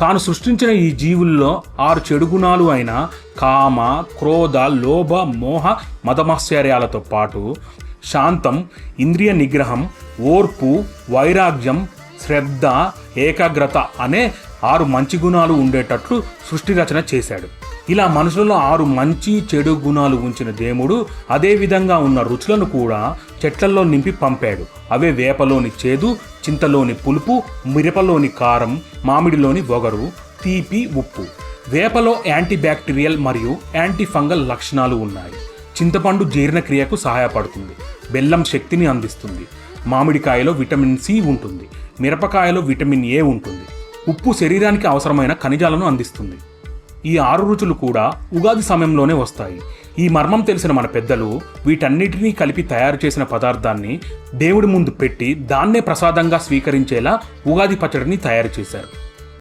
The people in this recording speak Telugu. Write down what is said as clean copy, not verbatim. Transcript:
తాను సృష్టించిన ఈ జీవుల్లో 6 చెడు గుణాలు అయిన కామ, క్రోధ, లోభ, మోహ, మదమాశ్చర్యాలతో పాటు శాంతం, ఇంద్రియ నిగ్రహం, ఓర్పు, వైరాగ్యం, శ్రద్ధ, ఏకాగ్రత అనే 6 మంచి గుణాలు ఉండేటట్లు సృష్టి రచన చేశాడు. ఇలా మనుషులలో 6 మంచి చెడు గుణాలు ఉంచిన దేవుడు అదే విధంగా ఉన్న రుచులను కూడా చెట్లల్లో నింపి పంపాడు. అవే వేపలోని చేదు, చింతలోని పులుపు, మిరపలోని కారం, మామిడిలోని వగరు, తీపి, ఉప్పు. వేపలో యాంటీ బ్యాక్టీరియల్ మరియు యాంటీ ఫంగల్ లక్షణాలు ఉన్నాయి. చింతపండు జీర్ణక్రియకు సహాయపడుతుంది, బెల్లం శక్తిని అందిస్తుంది. మామిడికాయలో విటమిన్ సి ఉంటుంది, మిరపకాయలో విటమిన్ ఏ ఉంటుంది. ఉప్పు శరీరానికి అవసరమైన ఖనిజాలను అందిస్తుంది. ఈ 6 రుచులు కూడా ఉగాది సమయంలోనే వస్తాయి. ఈ మర్మం తెలిసిన మన పెద్దలు వీటన్నిటినీ కలిపి తయారు చేసిన పదార్థాన్ని దేవుడి ముందు పెట్టి దాన్నే ప్రసాదంగా స్వీకరించేలా ఉగాది పచ్చడిని తయారు చేశారు.